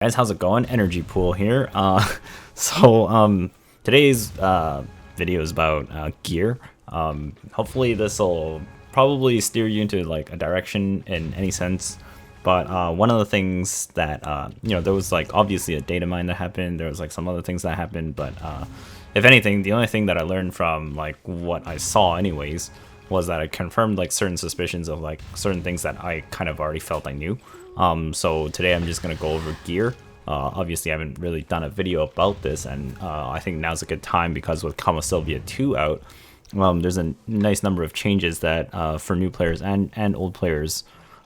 Guys, how's it going? Energy Pool here. Today's video is about gear. Hopefully this will probably steer you into like a direction in any sense. But one of the things that there was like obviously a data mine that happened. There was like some other things that happened, but if anything, the only thing that I learned from like what I saw, anyways, was that I confirmed like certain suspicions of like certain things that I kind of already felt I knew. So today I'm just gonna go over gear. Obviously I haven't really done a video about this, and I think now's a good time because with Kama Sylvia 2 out, there's a nice number of changes that for new players and old players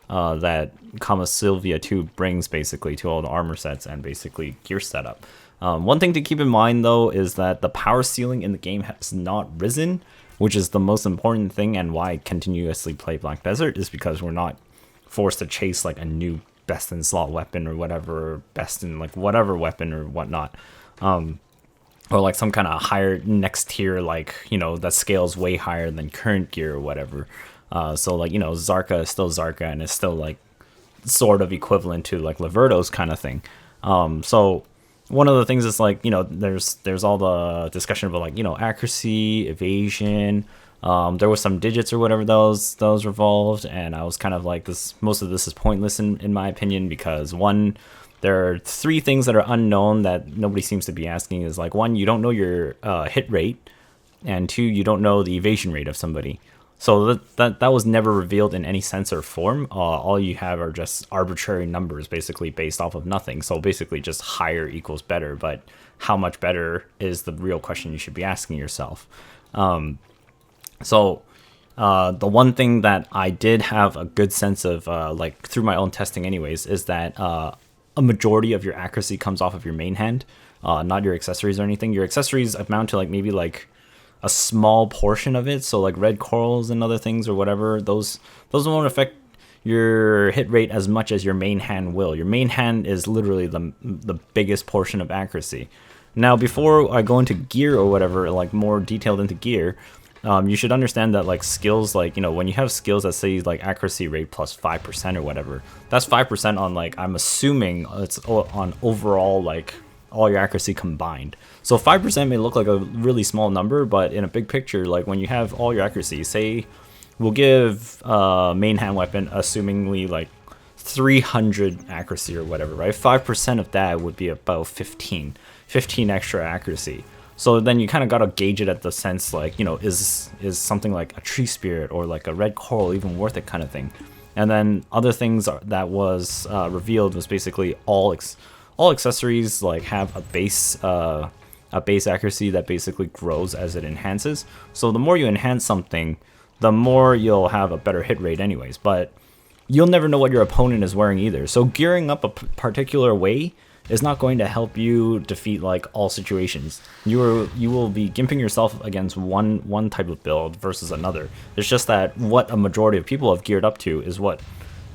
that Kama Sylvia 2 brings basically to all the armor sets and basically gear setup. One thing to keep in mind though is that the power ceiling in the game has not risen, which is the most important thing, and why I continuously play Black Desert is because we're not forced to chase like a new best in slot weapon or whatever, best in like whatever weapon or whatnot, or like some kind of higher next tier, like that scales way higher than current gear or whatever. So like Zarka is still Zarka and is still like sort of equivalent to like Laverto's kind of thing. So one of the things is like there's all the discussion about like accuracy, evasion. There was some digits or whatever those revolved, and I was kind of like, this most of this is pointless in my opinion, because one, there are three things that are unknown that nobody seems to be asking. Is like, one, you don't know your hit rate, and two, you don't know the evasion rate of somebody. So that was never revealed in any sense or form. All you have are just arbitrary numbers basically based off of nothing. So basically just higher equals better, but how much better is the real question you should be asking yourself. So the one thing that I did have a good sense of, like through my own testing anyways, is that a majority of your accuracy comes off of your main hand, not your accessories or anything. Your accessories amount to like maybe like a small portion of it. So like red corals and other things or whatever, those won't affect your hit rate as much as your main hand will. Your main hand is literally the biggest portion of accuracy. Now, before I go into gear or whatever, like more detailed into gear, you should understand that like skills, like when you have skills that say like accuracy rate plus 5% or whatever, that's 5% on like, I'm assuming it's on overall like all your accuracy combined. So 5% may look like a really small number, but in a big picture, like when you have all your accuracy, say we'll give main hand weapon assumingly like 300 accuracy or whatever, right? 5% of that would be about 15 extra accuracy. So then you kind of got to gauge it at the sense like, is something like a tree spirit or like a red coral even worth it kind of thing. And then other things that was revealed was basically all accessories like have a base accuracy that basically grows as it enhances. So the more you enhance something, the more you'll have a better hit rate anyways, but you'll never know what your opponent is wearing either. So gearing up a particular way is not going to help you defeat like all situations. You will be gimping yourself against one type of build versus another. It's just that what a majority of people have geared up to is what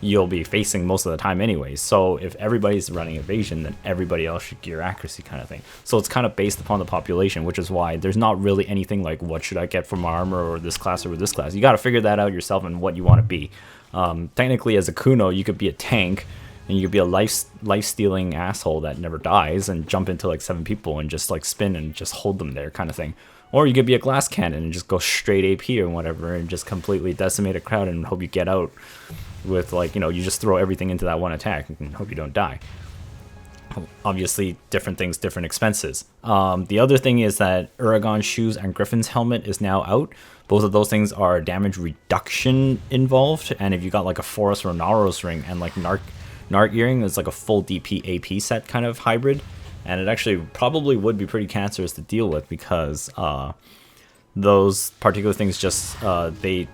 you'll be facing most of the time anyways. So if everybody's running evasion, then everybody else should gear accuracy kind of thing. So it's kind of based upon the population, which is why there's not really anything like what should I get from armor or this class or this class. You got to figure that out yourself and what you want to be. Technically as a Kuno, you could be a tank, and you could be a life-stealing asshole that never dies and jump into like 7 people and just like spin and just hold them there kind of thing. Or you could be a glass cannon and just go straight AP or whatever and just completely decimate a crowd and hope you get out with like, you just throw everything into that one attack and hope you don't die. Obviously, different things, different expenses. The other thing is that Uragon's shoes and Griffin's helmet is now out. Both of those things are damage reduction involved, and if you got like a Forest or Naros ring and like Narc earring, is like a full DP AP set kind of hybrid, and it actually probably would be pretty cancerous to deal with because those particular things just they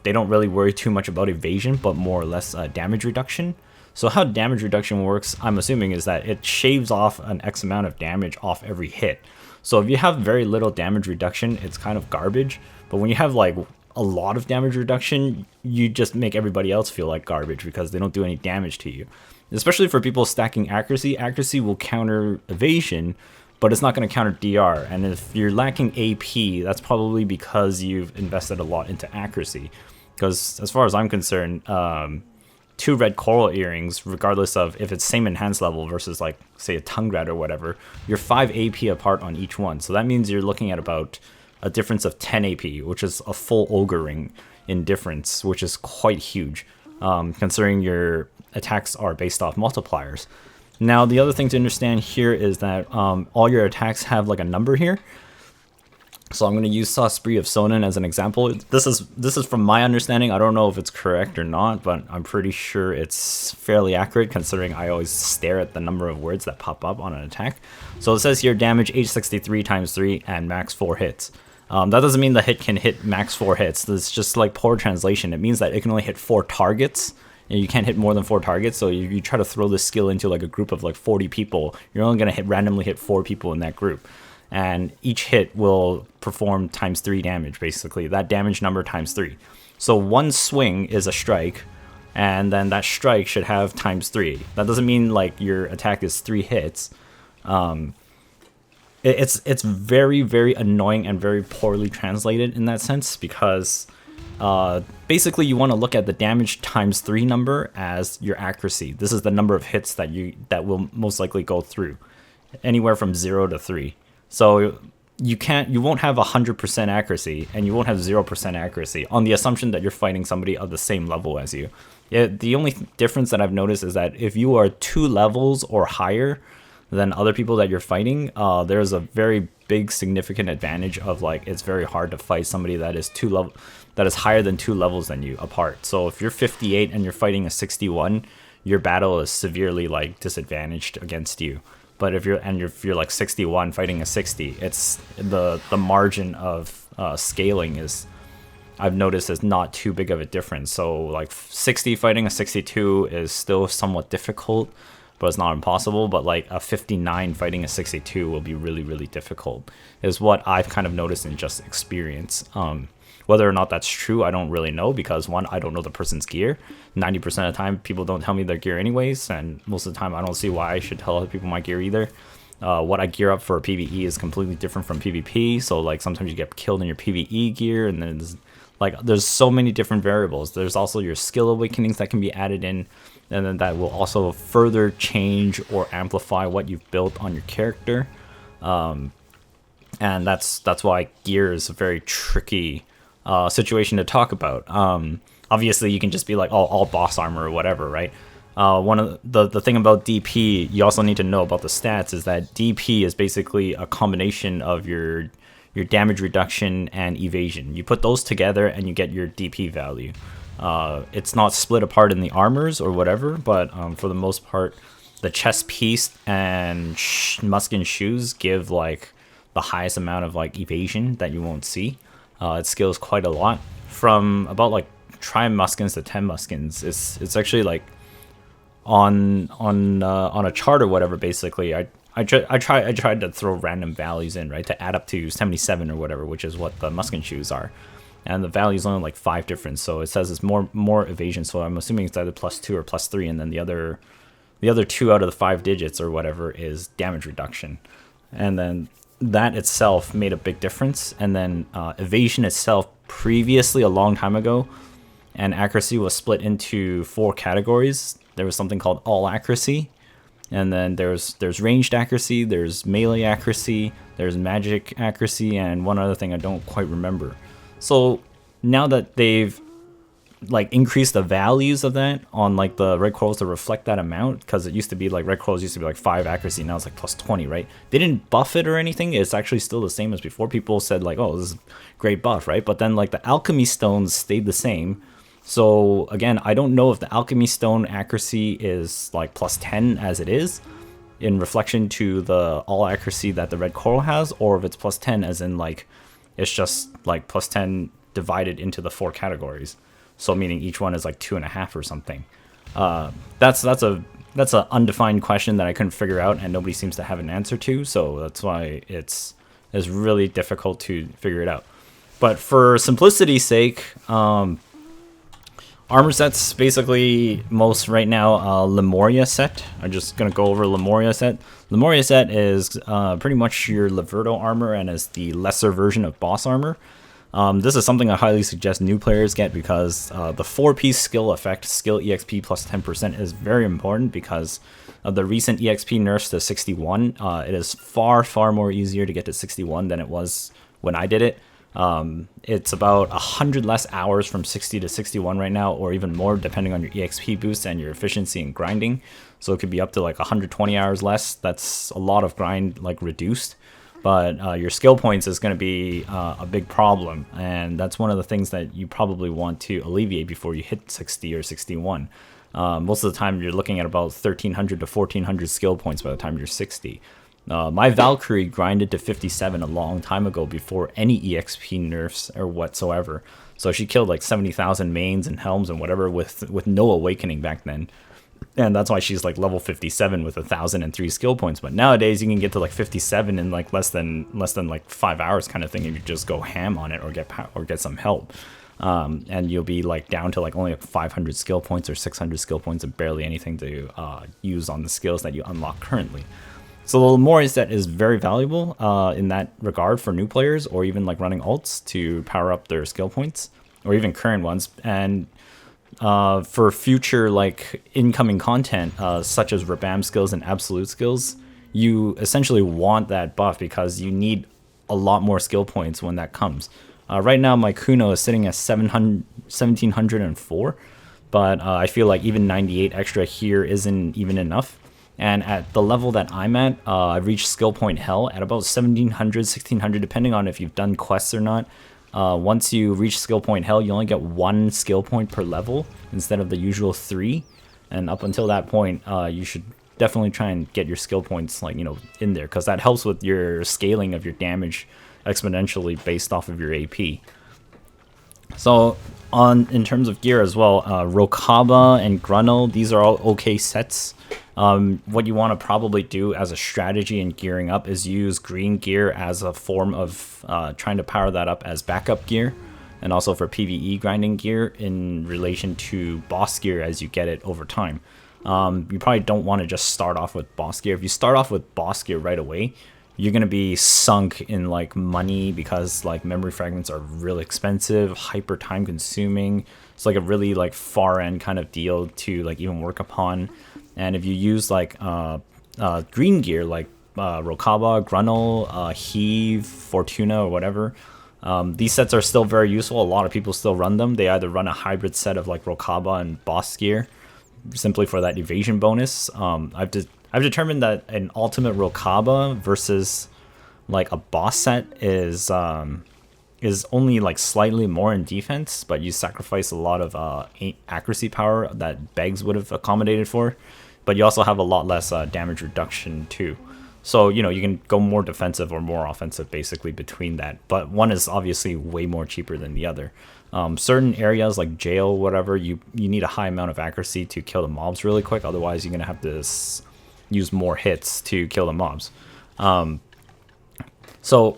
don't really worry too much about evasion, but more or less damage reduction. So how damage reduction works, I'm assuming, is that it shaves off an X amount of damage off every hit. So if you have very little damage reduction, it's kind of garbage. But when you have like a lot of damage reduction, you just make everybody else feel like garbage because they don't do any damage to you. Especially for people stacking accuracy. Accuracy will counter evasion, but it's not going to counter DR. And if you're lacking AP, that's probably because you've invested a lot into accuracy. Because as far as I'm concerned, 2 red coral earrings, regardless of if it's same enhanced level versus like say a tongue rat or whatever, you're 5 AP apart on each one. So that means you're looking at about a difference of 10 AP, which is a full ogre ring in difference, which is quite huge, considering your attacks are based off multipliers. Now, the other thing to understand here is that all your attacks have like a number here. So I'm going to use Spree of Sonnen as an example. This is from my understanding. I don't know if it's correct or not, but I'm pretty sure it's fairly accurate considering I always stare at the number of words that pop up on an attack. So it says here damage H63 times 3 and max 4 hits. That doesn't mean the hit can hit max 4 hits. It's just like poor translation. It means that it can only hit 4 targets. And you can't hit more than 4 targets, so you try to throw this skill into like a group of like 40 people, you're only going to randomly hit 4 people in that group. And each hit will perform times 3 damage, basically. That damage number times 3. So one swing is a strike, and then that strike should have times 3. That doesn't mean like your attack is 3 hits. It's very, very annoying and very poorly translated in that sense, because basically you want to look at the damage times 3 number as your accuracy. This is the number of hits that will most likely go through, anywhere from 0 to 3. So you won't have 100% accuracy, and you won't have 0% accuracy on the assumption that you're fighting somebody of the same level as you. The only difference that I've noticed is that if you are 2 levels or higher than other people that you're fighting, there's a very big significant advantage of like it's very hard to fight somebody that is higher than 2 levels than you apart. So if you're 58 and you're fighting a 61, your battle is severely like disadvantaged against you. But if you're like 61 fighting a 60, it's the margin of scaling is, I've noticed, is not too big of a difference. So like 60 fighting a 62 is still somewhat difficult, but it's not impossible. But like a 59 fighting a 62 will be really, really difficult, is what I've kind of noticed in just experience. Whether or not that's true, I don't really know, because one, I don't know the person's gear. 90% of the time, people don't tell me their gear anyways, and most of the time, I don't see why I should tell other people my gear either. What I gear up for PvE is completely different from PvP, so like sometimes you get killed in your PvE gear, and then there's so many different variables. There's also your skill awakenings that can be added in, and then that will also further change or amplify what you've built on your character. And that's why gear is a very tricky situation to talk about. Obviously you can just be like, oh, all boss armor or whatever, right? One of the thing about DP you also need to know about the stats is that DP is basically a combination of your damage reduction and evasion. You put those together and you get your DP value. It's not split apart in the armors or whatever, but for the most part, the chest piece and Muskin shoes give like the highest amount of like evasion that you won't see. It scales quite a lot from about like try muskins to 10 muskins. It's actually like on a chart or whatever. Basically, I tried to throw random values in, right, to add up to 77 or whatever, which is what the muskin shoes are, and the value is only like 5 different. So it says it's more evasion. So I'm assuming it's either +2 or +3, and then the other 2 out of the 5 digits or whatever is damage reduction, and then that itself made a big difference. And then evasion itself, previously a long time ago, and accuracy was split into 4 categories. There was something called all accuracy, and then there's ranged accuracy, there's melee accuracy, there's magic accuracy, and one other thing I don't quite remember. So now that they've like increase the values of that on like the red corals to reflect that amount, because it used to be like red corals used to be like 5 accuracy, now it's like +20, right? They didn't buff it or anything. It's actually still the same as before. People said like, oh, this is great buff, right? But then like the alchemy stones stayed the same. So again, I don't know if the alchemy stone accuracy is like +10 as it is in reflection to the all accuracy that the red coral has, or if it's +10 as in like it's just like +10 divided into the 4 categories. So meaning each one is like 2.5 or something. That's an undefined question that I couldn't figure out, and nobody seems to have an answer to. So that's why it's really difficult to figure it out. But for simplicity's sake, armor sets basically most right now. Lemuria set. I'm just gonna go over Lemuria set. Lemuria set is pretty much your Laverto armor, and is the lesser version of boss armor. This is something I highly suggest new players get because the 4-piece skill effect, skill EXP plus 10%, is very important because of the recent EXP nerfs to 61. It is far, far more easier to get to 61 than it was when I did it. It's about 100 less hours from 60 to 61 right now, or even more depending on your EXP boost and your efficiency in grinding. So it could be up to like 120 hours less. That's a lot of grind like reduced. But your skill points is going to be a big problem, and that's one of the things that you probably want to alleviate before you hit 60 or 61. Most of the time you're looking at about 1300 to 1400 skill points by the time you're 60. My Valkyrie grinded to 57 a long time ago before any EXP nerfs or whatsoever. So she killed like 70,000 mains and helms and whatever with no awakening back then. And that's why she's like level 57 with 1,003 skill points. But nowadays you can get to like 57 in like less than like 5 hours kind of thing if you just go ham on it or get some help. And you'll be like down to like only like 500 skill points or 600 skill points and barely anything to use on the skills that you unlock currently. So the more is that is very valuable in that regard for new players or even like running ults to power up their skill points or even current ones. And for future like incoming content such as Rabam skills and absolute skills, you essentially want that buff because you need a lot more skill points when that comes. Right now my Kuno is sitting at 1704, but I feel like even 98 extra here isn't even enough. And at the level that I'm at, I've reached skill point hell at about 1700, 1600, depending on if you've done quests or not. Once you reach skill point hell, you only get 1 skill point per level instead of the usual 3. And up until that point, you should definitely try and get your skill points like in there, because that helps with your scaling of your damage exponentially based off of your AP. So in terms of gear as well, Rokaba and Grunel, these are all okay sets. What you want to probably do as a strategy in gearing up is use green gear as a form of trying to power that up as backup gear, and also for PvE grinding gear in relation to boss gear as you get it over time. You probably don't want to just start off with boss gear. If you start off with boss gear right away, you're going to be sunk in like money because like memory fragments are really expensive, hyper time consuming. It's like a really like far end kind of deal to like even work upon. And if you use like green gear like Rokaba, Grunel, Heave, Fortuna or whatever, these sets are still very useful. A lot of people still run them. They either run a hybrid set of like Rokaba and boss gear simply for that evasion bonus. I've determined that an ultimate Rokaba versus like a boss set is only like slightly more in defense, but you sacrifice a lot of accuracy power that Begs would have accommodated for, but you also have a lot less damage reduction too. So you can go more defensive or more offensive basically between that, but one is obviously way more cheaper than the other. Certain areas like jail, whatever, you need a high amount of accuracy to kill the mobs really quick, otherwise you're gonna have to use more hits to kill the mobs. So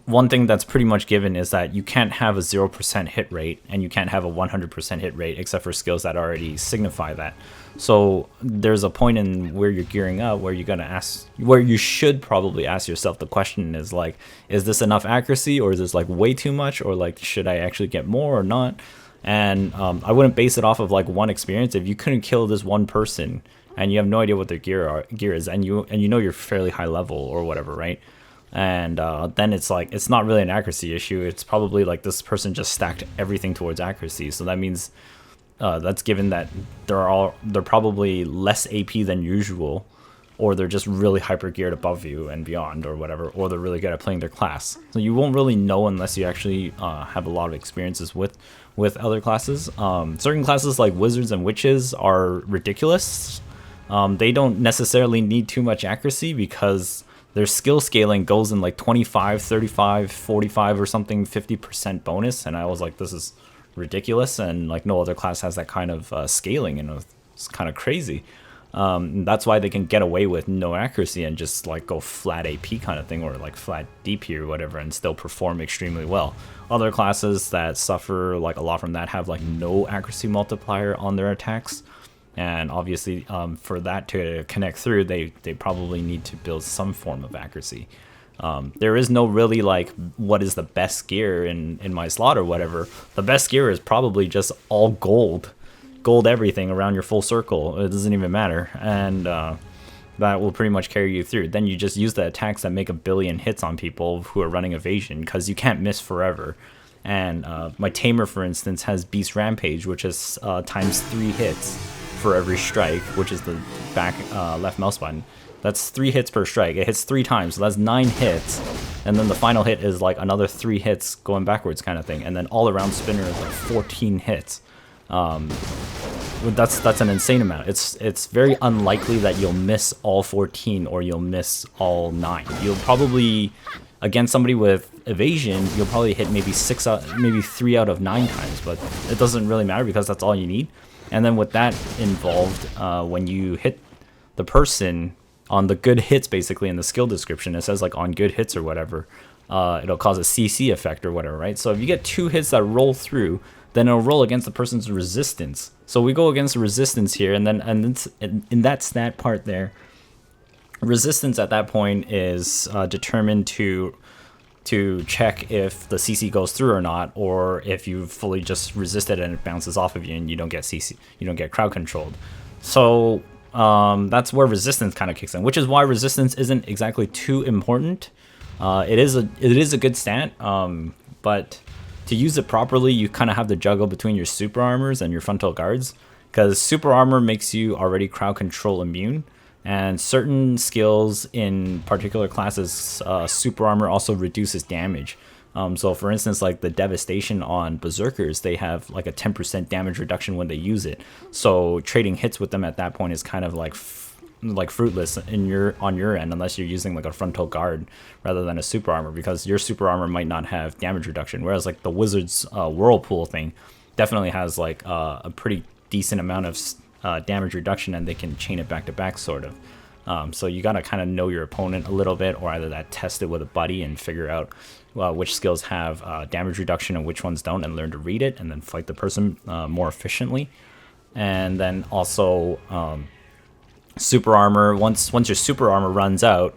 one thing that's pretty much given is that you can't have a 0% hit rate and you can't have a 100% hit rate except for skills that already signify that. So there's a point in where you're gearing up where you should probably ask yourself the question is like, is this enough accuracy or is this like way too much, or like should I actually get more or not? And I wouldn't base it off of like one experience. If you couldn't kill this one person and you have no idea what their gear is, and you know you're fairly high level or whatever, right? And then it's like it's not really an accuracy issue. It's probably like this person just stacked everything towards accuracy. So that means that's given that they're probably less AP than usual, or they're just really hyper geared above you and beyond or whatever, or they're really good at playing their class. So you won't really know unless you actually have a lot of experiences with other classes. Certain classes like wizards and witches are ridiculous. They don't necessarily need too much accuracy because their skill scaling goes in like 25, 35, 45 or something, 50% bonus. And I was like, this is ridiculous. And like no other class has that kind of scaling, and it's kind of crazy. That's why they can get away with no accuracy and just like go flat AP kind of thing, or like flat DP or whatever, and still perform extremely well. Other classes that suffer like a lot from that have like no accuracy multiplier on their attacks. And obviously, for that to connect through, they probably need to build some form of accuracy. There is no really like what is the best gear in my slot or whatever. The best gear is probably just all gold everything around your full circle. It doesn't even matter, and that will pretty much carry you through. Then you just use the attacks that make 1 billion hits on people who are running evasion, because you can't miss forever. And my tamer, for instance, has Beast Rampage, which is times 3 hits for every strike, which is the back left mouse button. That's 3 hits per strike. It hits 3 times, so that's 9 hits. And then the final hit is like another 3 hits going backwards kind of thing. And then all around spinner is like 14 hits. That's an insane amount. It's very unlikely that you'll miss all 14 or you'll miss all 9. You'll probably, against somebody with evasion, you'll probably hit maybe 3 out of 9 times, but it doesn't really matter because that's all you need. And then with that involved, when you hit the person on the good hits, basically in the skill description, it says like on good hits or whatever, it'll cause a CC effect or whatever, right? So if you get 2 hits that roll through, then it'll roll against the person's resistance. So we go against the resistance here, and then in that stat part there, resistance at that point is determined to check if the CC goes through or not, or if you fully just resist it and it bounces off of you and you don't get CC, you don't get crowd controlled. So that's where resistance kind of kicks in, which is why resistance isn't exactly too important. It is a good stat, but to use it properly, you kind of have to juggle between your super armors and your frontal guards, because super armor makes you already crowd control immune, and certain skills in particular classes, super armor also reduces damage. So for instance, like the devastation on berserkers, they have like a 10% damage reduction when they use it. So trading hits with them at that point is kind of like fruitless on your end, unless you're using like a frontal guard rather than a super armor, because your super armor might not have damage reduction, whereas like the wizard's whirlpool thing definitely has like a pretty decent amount of damage reduction, and they can chain it back to back sort of. So you gotta kind of know your opponent a little bit, or either that test it with a buddy and figure out which skills have damage reduction and which ones don't, and learn to read it and then fight the person more efficiently. And then also super armor, once your super armor runs out,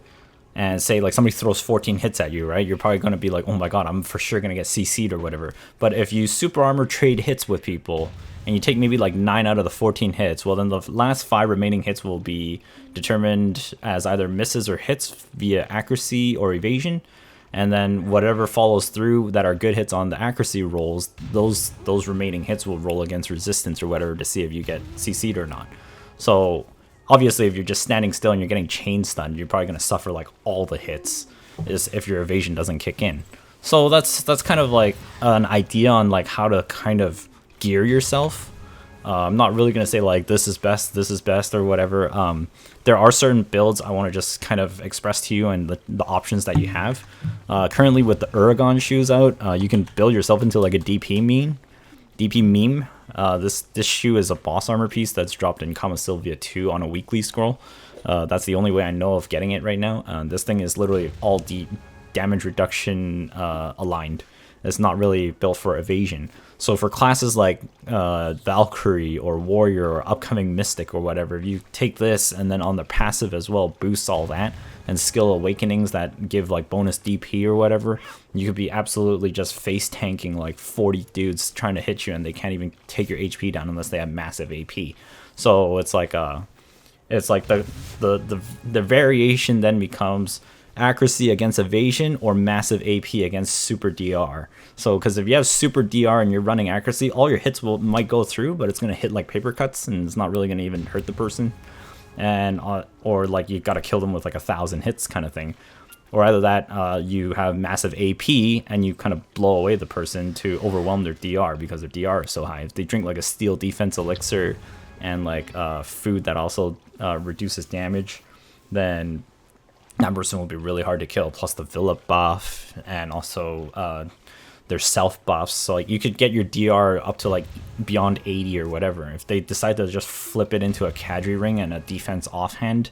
and say like somebody throws 14 hits at you, right, you're probably going to be like, oh my god, I'm for sure going to get CC'd or whatever. But if you super armor trade hits with people and you take maybe like 9 out of the 14 hits, well then the last 5 remaining hits will be determined as either misses or hits via accuracy or evasion. And then whatever follows through that are good hits on the accuracy rolls, those remaining hits will roll against resistance or whatever to see if you get CC'd or not. So obviously, if you're just standing still and you're getting chain stunned, you're probably going to suffer like all the hits if your evasion doesn't kick in. So that's kind of like an idea on like how to kind of gear yourself. I'm not really going to say like this is best or whatever. There are certain builds I want to just kind of express to you, and the options that you have. Currently with the Uragon shoes out, you can build yourself into like a DP meme. This shoe is a boss armor piece that's dropped in Kama Sylvia 2 on a weekly scroll. That's the only way I know of getting it right now. This thing is literally all damage reduction aligned. It's not really built for evasion. So for classes like Valkyrie or Warrior or Upcoming Mystic or whatever, you take this and then on the passive as well boosts all that, and skill awakenings that give like bonus DP or whatever, you could be absolutely just face tanking like 40 dudes trying to hit you, and they can't even take your HP down unless they have massive AP. So it's like the variation then becomes accuracy against evasion or massive AP against super DR. So because if you have super DR and you're running accuracy, all your hits might go through, but it's going to hit like paper cuts and it's not really going to even hurt the person. And or like you got to kill them with like 1,000 hits kind of thing. Or either that you have massive AP and you kind of blow away the person to overwhelm their DR because their DR is so high. If they drink like a steel defense elixir and like food that also reduces damage, then that person will be really hard to kill. Plus the Villa buff and also their self buffs. So like you could get your DR up to like beyond 80 or whatever. If they decide to just flip it into a Kadri ring and a defense offhand,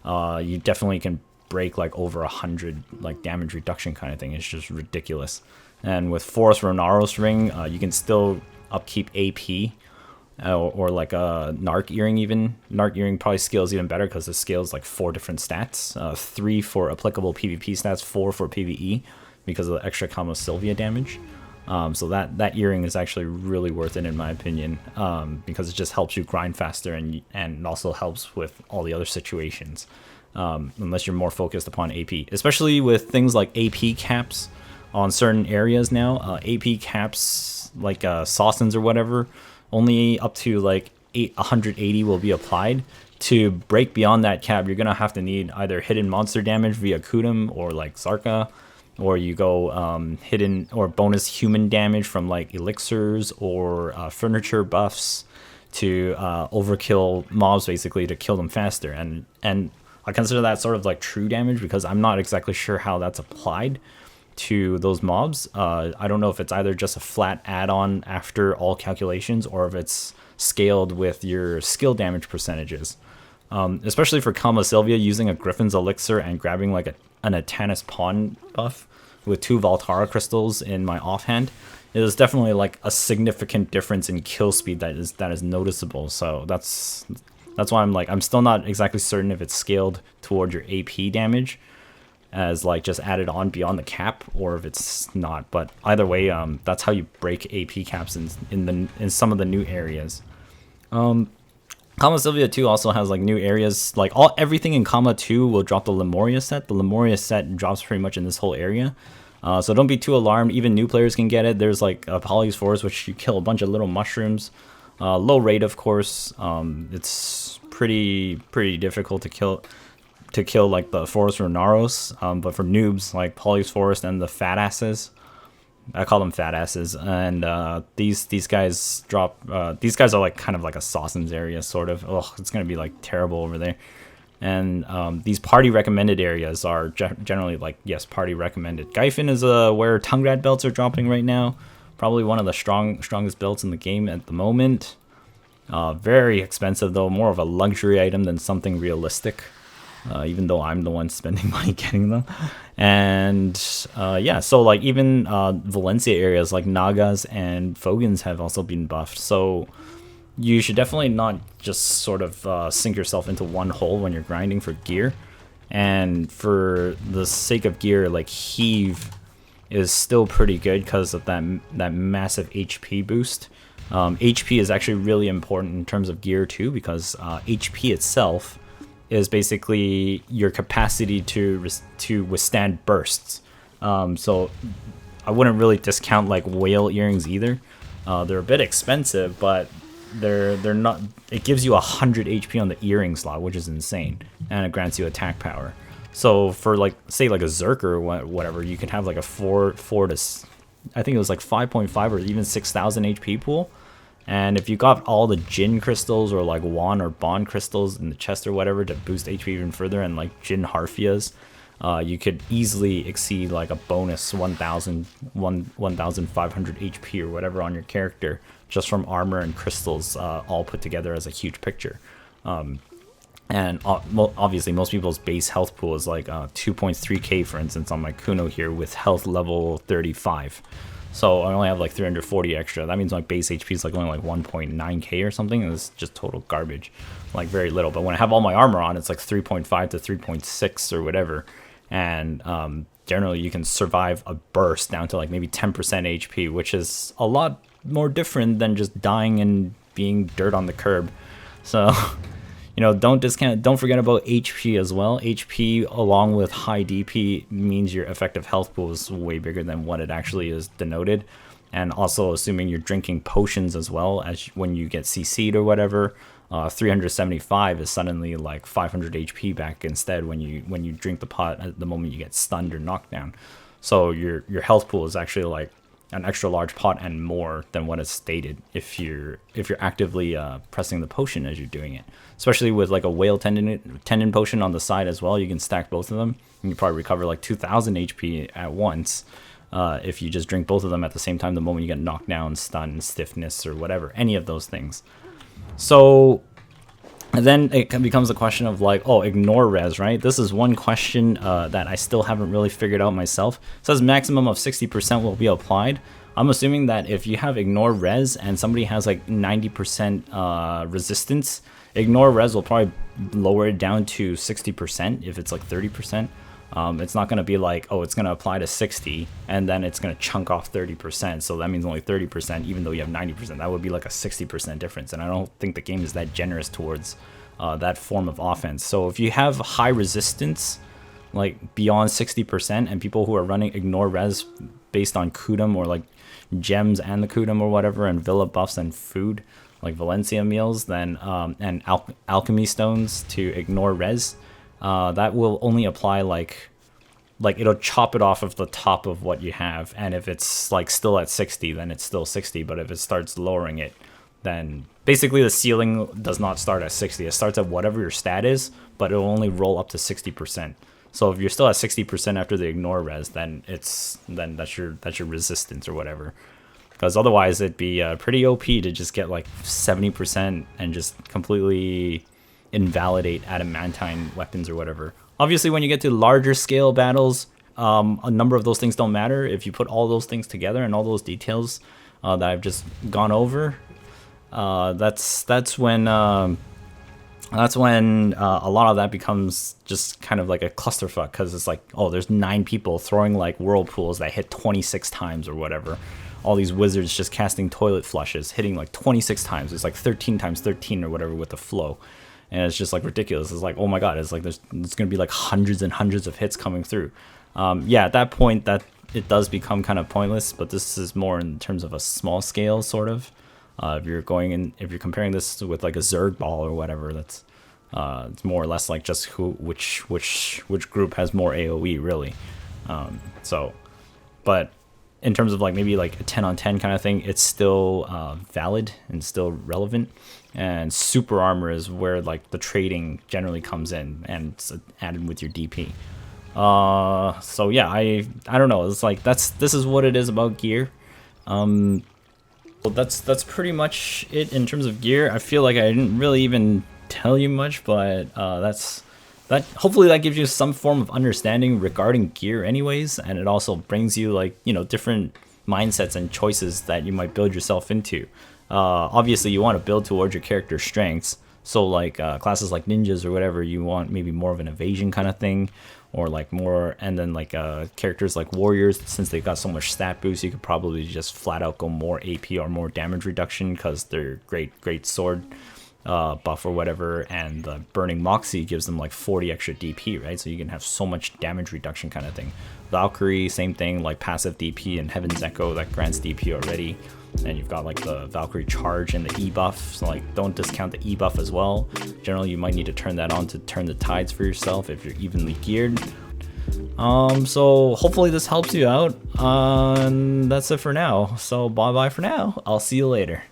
you definitely can break like over 100 like damage reduction kind of thing. It's just ridiculous. And with Forest Ronaros ring, you can still upkeep AP or like a Narc Earring even. Narc Earring probably scales even better because it scales like 4 different stats. 3 for applicable PvP stats, 4 for PvE because of the extra Kama Sylvia damage. So that earring is actually really worth it in my opinion, because it just helps you grind faster and also helps with all the other situations, unless you're more focused upon AP, especially with things like AP caps on certain areas now. AP caps like Sawsons or whatever, only up to like 180 will be applied. To break beyond that cap, you're gonna have to need either hidden monster damage via Kudum or like Zarka, or you go hidden or bonus human damage from like elixirs or furniture buffs to overkill mobs, basically to kill them faster. And I consider that sort of like true damage because I'm not exactly sure how that's applied to those mobs. I don't know if it's either just a flat add-on after all calculations or if it's scaled with your skill damage percentages. Especially for Kama Sylvia, using a Griffin's Elixir and grabbing like an Atanis Pawn buff with 2 Valtara crystals in my offhand, it is definitely like a significant difference in kill speed that is noticeable. So that's why I'm still not exactly certain if it's scaled toward your AP damage as like just added on beyond the cap, or if it's not. But either way, that's how you break AP caps in some of the new areas. Kama Sylvia 2 also has like new areas, like everything in Kama 2 will drop the Lemuria set. The Lemuria set drops pretty much in this whole area. So don't be too alarmed. Even new players can get it. There's like a Poly's Forest, which you kill a bunch of little mushrooms. Low rate, of course. It's pretty difficult to kill like the Forest Renaros. But for noobs, like Poly's Forest and the fat asses, I call them fat asses, and these guys drop. These guys are like kind of like a Sawsons area, sort of. Oh, it's gonna be like terrible over there. And these party recommended areas are generally like, yes, party recommended. Gyfin is where Tongrad belts are dropping right now. Probably one of the strongest belts in the game at the moment. Very expensive though, more of a luxury item than something realistic. Even though I'm the one spending money getting them. And yeah, so like even Valencia areas like Nagas and Fogans have also been buffed. So you should definitely not just sort of sink yourself into one hole when you're grinding for gear. And for the sake of gear, like Heave is still pretty good because of that massive HP boost. HP is actually really important in terms of gear too, because HP itself is basically your capacity to withstand bursts. So I wouldn't really discount like whale earrings either. They're a bit expensive, but they're not. It gives you 100 HP on the earring slot, which is insane, and it grants you attack power. So for like say like a Zerker or whatever, you can have like a 4 to I think it was like 5.5 or even 6,000 HP pool. And if you got all the Jin crystals or like Wan or Bond crystals in the chest or whatever to boost HP even further, and like Jin Harfias, you could easily exceed like a bonus 1,500 HP or whatever on your character just from armor and crystals, all put together as a huge picture. And obviously most people's base health pool is like 2.3k, for instance, on my Kuno here with health level 35. So I only have like 340 extra. That means like base HP is like only like 1.9k or something. And it's just total garbage, like very little. But when I have all my armor on, it's like 3.5 to 3.6 or whatever. And generally you can survive a burst down to like maybe 10% HP, which is a lot more different than just dying and being dirt on the curb. So you know, don't forget about HP as well. HP along with high DP means your effective health pool is way bigger than what it actually is denoted. And also assuming you're drinking potions as well, as when you get CC'd or whatever, 375 is suddenly like 500 HP back instead when you drink the pot at the moment you get stunned or knocked down. So your health pool is actually like an extra large pot and more than what is stated if you're actively pressing the potion as you're doing it. Especially with like a whale tendon potion on the side as well, you can stack both of them and you probably recover like 2,000 HP at once if you just drink both of them at the same time the moment you get knocked down, stunned, stiffness, or whatever, any of those things. So then it becomes a question of like, oh, ignore res, right? This is one question that I still haven't really figured out myself. It says maximum of 60% will be applied. I'm assuming that if you have ignore res and somebody has like 90% resistance, ignore res will probably lower it down to 60% if it's like 30%. It's not going to be like, oh, it's going to apply to 60 and then it's going to chunk off 30%. So that means only 30%, even though you have 90%. That would be like a 60% difference. And I don't think the game is that generous towards that form of offense. So if you have high resistance, like beyond 60%, and people who are running ignore res based on Kudum or like gems and the Kudum or whatever, and Villa buffs and food, like Valencia meals, then and alchemy stones to ignore res, that will only apply like it'll chop it off of the top of what you have, and if it's like still at 60, then it's still 60. But if it starts lowering it, then basically the ceiling does not start at 60. It starts at whatever your stat is, but it'll only roll up to 60%. So if you're still at 60% after the ignore res, then that's your resistance or whatever. Because otherwise it'd be pretty OP to just get like 70% and just completely invalidate adamantine weapons or whatever. Obviously, when you get to larger scale battles, a number of those things don't matter. If you put all those things together and all those details that I've just gone over, that's when a lot of that becomes just kind of like a clusterfuck, because it's like, oh, there's 9 people throwing like whirlpools that hit 26 times or whatever. All these wizards just casting toilet flushes, hitting like 26 times. It's like 13 times 13 or whatever with the flow. And it's just like ridiculous. It's like, oh my god, it's like there's going to be like hundreds and hundreds of hits coming through. Yeah, at that point, that it does become kind of pointless, but this is more in terms of a small scale sort of. If you're comparing this with like a Zerg ball or whatever, that's it's more or less like just which group has more AoE really. But in terms of like maybe like a 10 on 10 kind of thing, it's still valid and still relevant. And super armor is where like the trading generally comes in, and it's added with your DP. So yeah, I don't know. It's like this is what it is about gear. Well, that's pretty much it in terms of gear. I feel like I didn't really even tell you much, but hopefully that gives you some form of understanding regarding gear anyways, and it also brings you like, you know, different mindsets and choices that you might build yourself into. Obviously you want to build towards your character's strengths, so like classes like ninjas or whatever, you want maybe more of an evasion kind of thing, or like more, and then like characters like warriors, since they've got so much stat boost, you could probably just flat out go more AP or more damage reduction, because they're great sword buff or whatever, and the burning moxie gives them like 40 extra DP, right? So you can have so much damage reduction kind of thing. Valkyrie, same thing, like passive DP, and Heaven's Echo that grants DP already. And you've got like the Valkyrie charge and the E buff, so like don't discount the E buff as well. Generally you might need to turn that on to turn the tides for yourself if you're evenly geared. So hopefully this helps you out. That's it for now. So bye bye for now. I'll see you later.